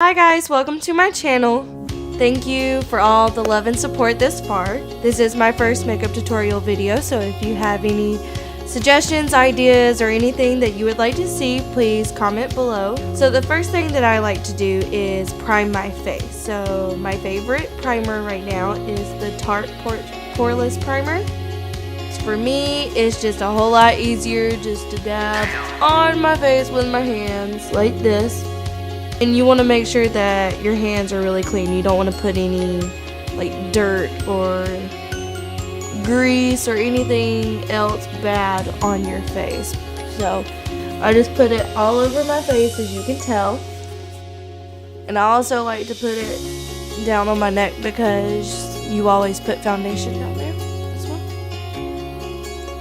Hi guys, welcome to my channel. Thank you for all the love and support this far. This is my first makeup tutorial video, so if you have any suggestions, ideas, or anything that you would like to see, please comment below. So the first thing that I like to do is prime my face. So my favorite primer right now is the Tarte Poreless Primer. For me, it's just a whole lot easier just to dab on my face with my hands like this. And you want to make sure that your hands are really clean. You don't want to put any like dirt or grease or anything else bad on your face. So I just put it all over my face, as you can tell. And I also like to put it down on my neck because you always put foundation down there as well.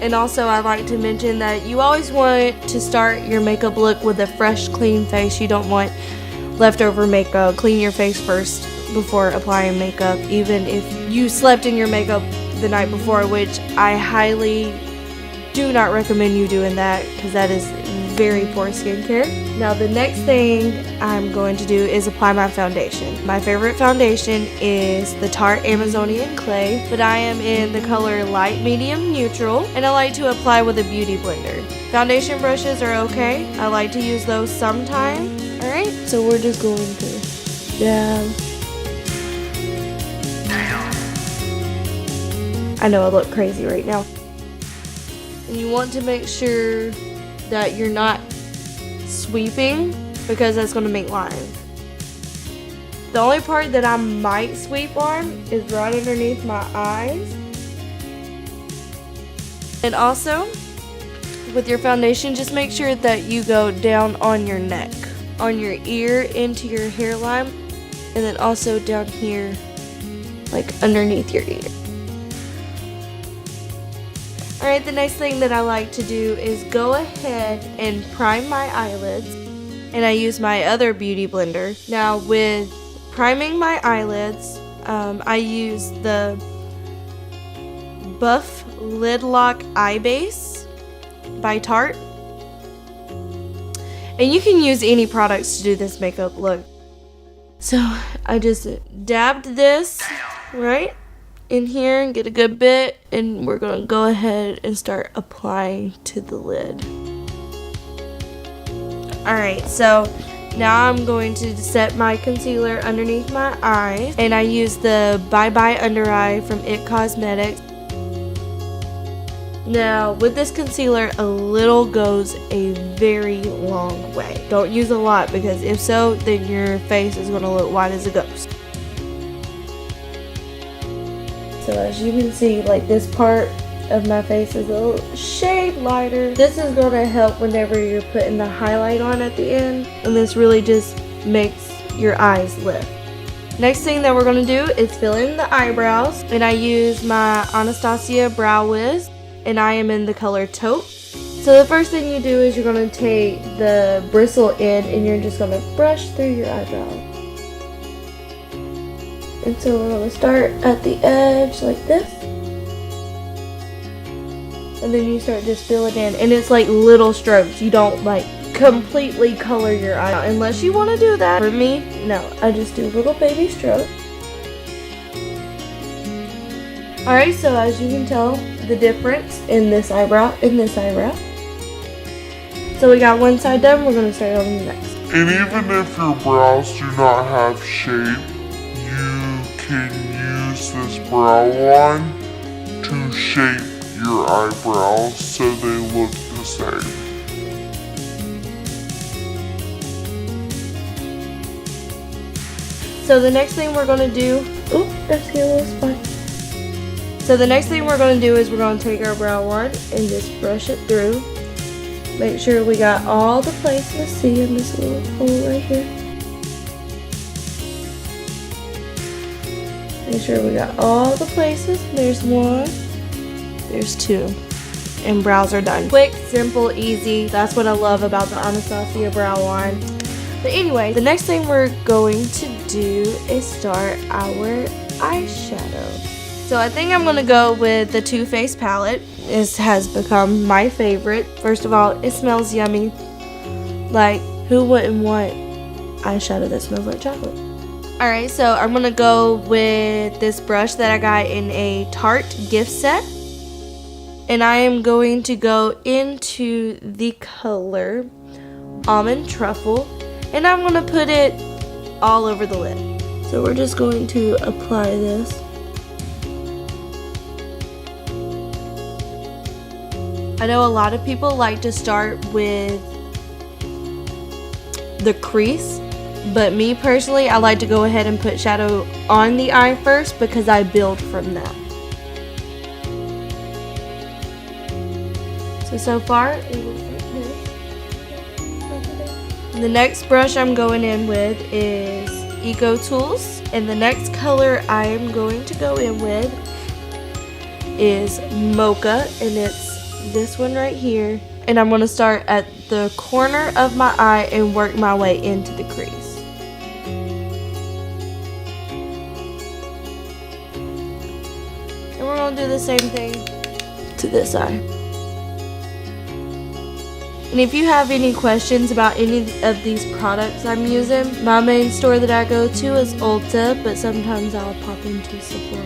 And also I like to mention that you always want to start your makeup look with a fresh, clean face. You don't want leftover makeup. Clean your face first before applying makeup, even if you slept in your makeup the night before, which I highly do not recommend you doing that because that is very poor skincare. Now the next thing I'm going to do is apply my foundation. My favorite foundation is the Tarte Amazonian Clay, but I am in the color light, medium, neutral, and I like to apply with a beauty blender. Foundation brushes are okay. I like to use those sometimes. Alright, so we're just going to dab. I know I look crazy right now. And you want to make sure that you're not sweeping because that's going to make lines. The only part that I might sweep on is right underneath my eyes. And also, with your foundation, just make sure that you go down on your neck, on your ear, into your hairline, and then also down here, like underneath your ear. Alright, the next thing that I like to do is go ahead and prime my eyelids, and I use my other beauty blender. Now with priming my eyelids, I use the Buff Lid Lock Eye Base by Tarte. And you can use any products to do this makeup look. So I just dabbed this right in here and get a good bit, and we're gonna go ahead and start applying to the lid. Alright, so now I'm going to set my concealer underneath my eyes, and I use the Bye Bye Under Eye from IT Cosmetics. Now with this concealer, a little goes a very long way. Don't use a lot, because if so, then your face is going to look white as a ghost. So as you can see, like this part of my face is a little shade lighter. This is going to help whenever you're putting the highlight on at the end, and this really just makes your eyes lift. Next thing that we're going to do is fill in the eyebrows, and I use my Anastasia Brow Wiz, and I am in the color Taupe. So the first thing you do is you're going to take the bristle end and you're just going to brush through your eyebrows. And so we're going to start at the edge like this. And then you start just filling in. And it's like little strokes. You don't like completely color your eye unless you want to do that. For me, no. I just do little baby strokes. Alright, so as you can tell, the difference in this eyebrow and this eyebrow. So we got one side done, we're going to start on the next. And even if your brows do not have shape, you can use this brow line to shape your eyebrows so they look the same. So the next thing we're going to do, oop, that's a little spot. So the next thing we're going to do is we're going to take our brow line and just brush it through. Make sure we got all the places. See in this little hole right here. Make sure we got all the places. There's one. There's two. And brows are done. Quick, simple, easy. That's what I love about the Anastasia Brow Line. But anyway, the next thing we're going to do is start our eyeshadow. So I think I'm going to go with the Too Faced palette. This has become my favorite. First of all, it smells yummy. Like, who wouldn't want eyeshadow that smells like chocolate. Alright, so I'm going to go with this brush that I got in a Tarte gift set. And I am going to go into the color Almond Truffle. And I'm going to put it all over the lid. So we're just going to apply this. I know a lot of people like to start with the crease, but me personally, I like to go ahead and put shadow on the eye first because I build from that. So far, it looks like this. The next brush I'm going in with is Eco Tools, and the next color I am going to go in with is Mocha, and it's this one right here. And I'm going to start at the corner of my eye and work my way into the crease. And we're going to do the same thing to this eye. And if you have any questions about any of these products I'm using, my main store that I go to is Ulta, but sometimes I'll pop into Sephora.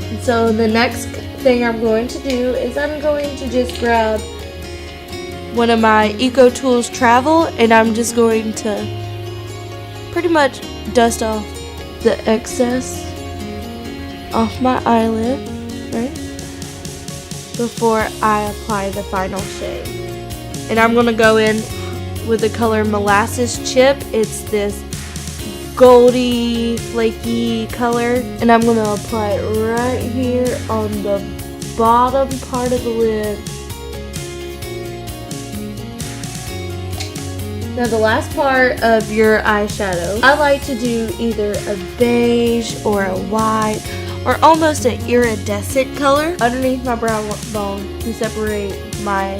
And so the next thing I'm going to do is I'm going to just grab one of my Eco Tools Travel, and I'm just going to pretty much dust off the excess off my eyelid, right? Before I apply the final shade. And I'm going to go in with the color Molasses Chip. It's this goldy, flaky color. And I'm going to apply it right here on the bottom part of the lid. Now the last part of your eyeshadow, I like to do either a beige or a white, or almost an iridescent color underneath my brow bone to separate my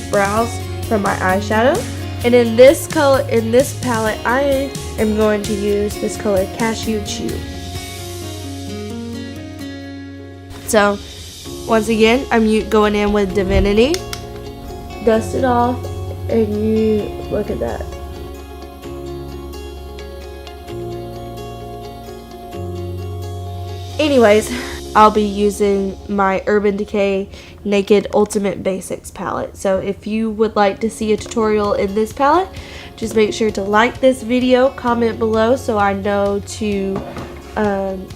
brows from my eyeshadow. And in this color, in this palette, I am going to use this color Cashew Chew. So once again, I'm going in with Divinity. Dust it off, and you look at that. Anyways, I'll be using my Urban Decay Naked Ultimate Basics palette. So if you would like to see a tutorial in this palette, just make sure to like this video, comment below so I know to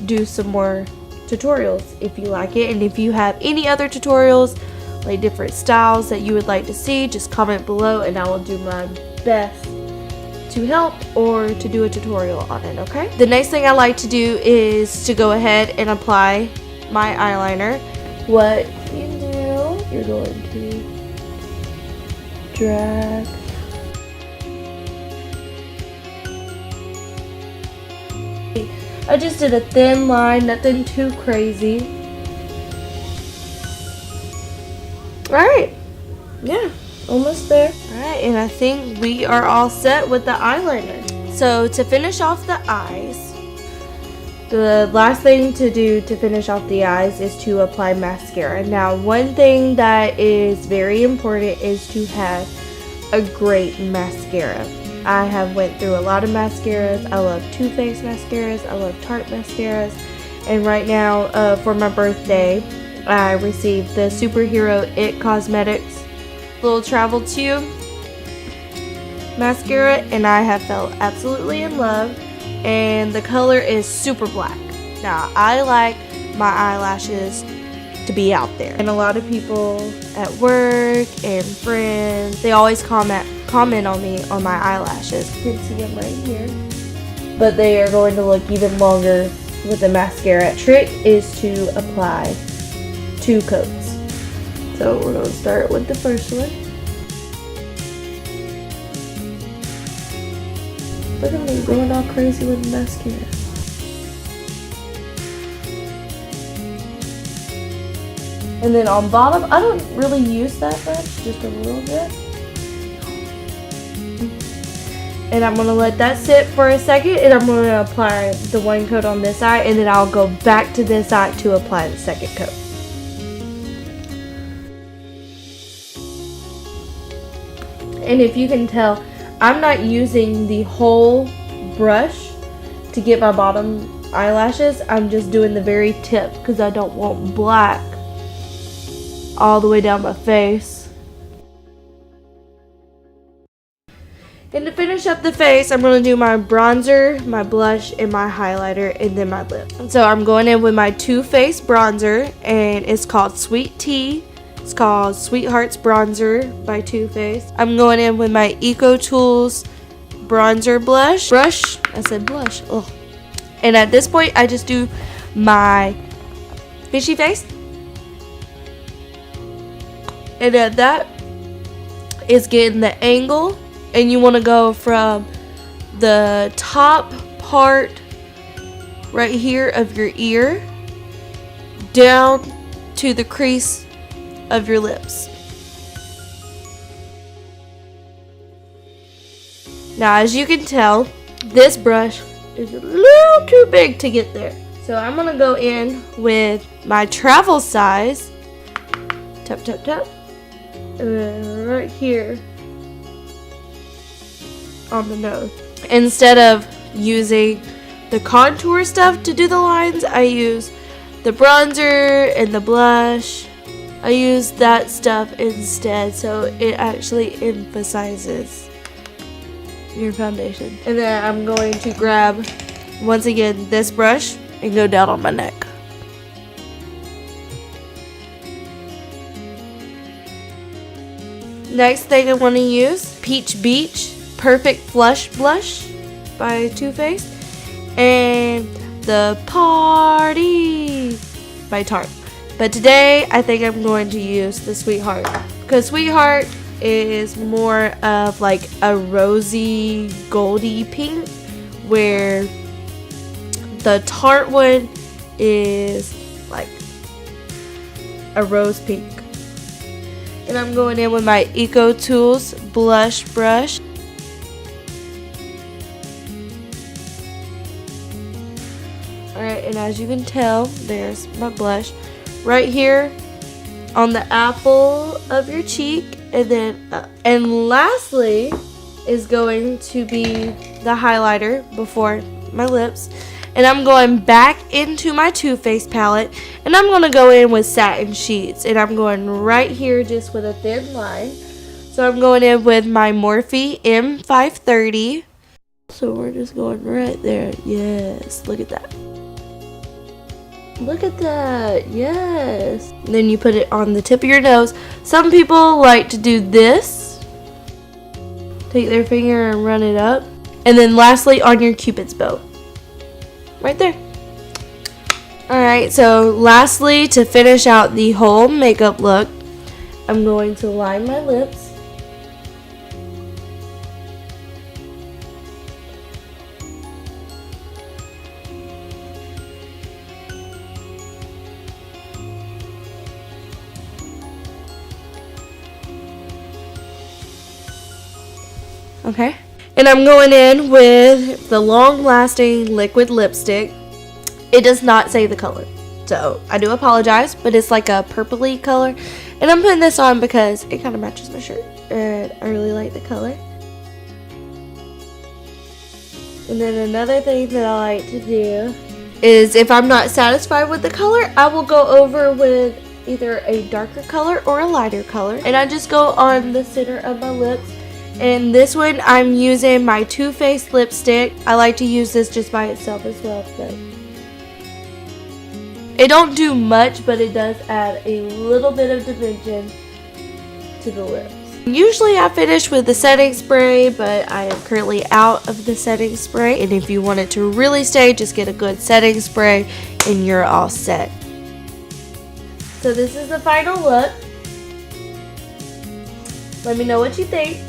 do some more tutorials if you like it. And if you have any other tutorials, like different styles that you would like to see, just comment below and I will do my best to help or to do a tutorial on it, okay? The next thing I like to do is to go ahead and apply my eyeliner. What you do, you're going to drag I just did a thin line, nothing too crazy. Alright, yeah. Almost there. Alright, and I think we are all set with the eyeliner. So to finish off the eyes, the last thing to do to finish off the eyes is to apply mascara. Now, one thing that is very important is to have a great mascara. I have went through a lot of mascaras. I love Too Faced mascaras. I love Tarte mascaras. And right now, for my birthday, I received the Superhero It Cosmetics little travel tube mascara, and I have felt absolutely in love, and the color is super black. Now I like my eyelashes to be out there, and a lot of people at work and friends, they always comment on me on my eyelashes. You can see them right here, but they are going to look even longer with the mascara. Trick is to apply 2 coats. So we're going to start with the first one. Look at me going all crazy with the mascara. And then on bottom, I don't really use that much, just a little bit. And I'm going to let that sit for a second, and I'm going to apply the one coat on this eye, and then I'll go back to this eye to apply the second coat. And if you can tell, I'm not using the whole brush to get my bottom eyelashes. I'm just doing the very tip because I don't want black all the way down my face. And to finish up the face, I'm going to do my bronzer, my blush, and my highlighter, and then my lip. So I'm going in with my Too Faced bronzer, and it's called Sweet Tea. It's called Sweethearts Bronzer by Too Faced. I'm going in with my Eco Tools bronzer blush. I said blush. Ugh. And at this point, I just do my fishy face. And then that is getting the angle. And you want to go from the top part right here of your ear down to the crease of your lips. Now, as you can tell, this brush is a little too big to get there. So I'm going to go in with my travel size. Tap, tap, tap. And then right here on the nose. Instead of using the contour stuff to do the lines, I use the bronzer and the blush. I use that stuff instead, so it actually emphasizes your foundation. And then I'm going to grab, once again, this brush and go down on my neck. Next thing I want to use, Peach Beach Perfect Flush Blush by Too Faced, and the Party by Tarte. But today I think I'm going to use the Sweetheart, because Sweetheart is more of like a rosy goldy pink, where the Tarte one is like a rose pink. And I'm going in with my Eco Tools blush brush. Alright, and as you can tell, there's my blush right here on the apple of your cheek, and then and lastly is going to be the highlighter before my lips. And I'm going back into my Too Faced palette, and I'm going to go in with Satin Sheets, and I'm going right here just with a thin line. So I'm going in with my Morphe M530. So we're just going right there. Yes, look at that. Look at that, yes. And then you put it on the tip of your nose. Some people like to do this. Take their finger and run it up. And then lastly on your Cupid's bow. Right there. Alright, so lastly, to finish out the whole makeup look, I'm going to line my lips. Okay. And I'm going in with the long-lasting liquid lipstick. It does not say the color, so I do apologize, but it's like a purpley color. And I'm putting this on because it kind of matches my shirt, and I really like the color. And then another thing that I like to do is, if I'm not satisfied with the color, I will go over with either a darker color or a lighter color. And I just go on the center of my lips. And this one, I'm using my Too Faced lipstick. I like to use this just by itself as well. But it don't do much, but it does add a little bit of dimension to the lips. Usually I finish with the setting spray, but I am currently out of the setting spray. And if you want it to really stay, just get a good setting spray and you're all set. So this is the final look. Let me know what you think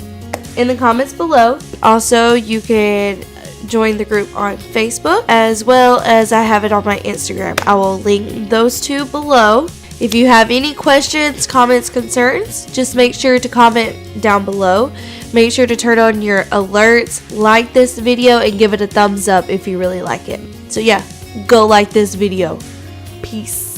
in the comments below. Also, you can join the group on Facebook, as well as I have it on my Instagram. I will link those two below. If you have any questions, comments, concerns, just make sure to comment down below. Make sure to turn on your alerts, like this video, and give it a thumbs up if you really like it. So yeah, go like this video. Peace.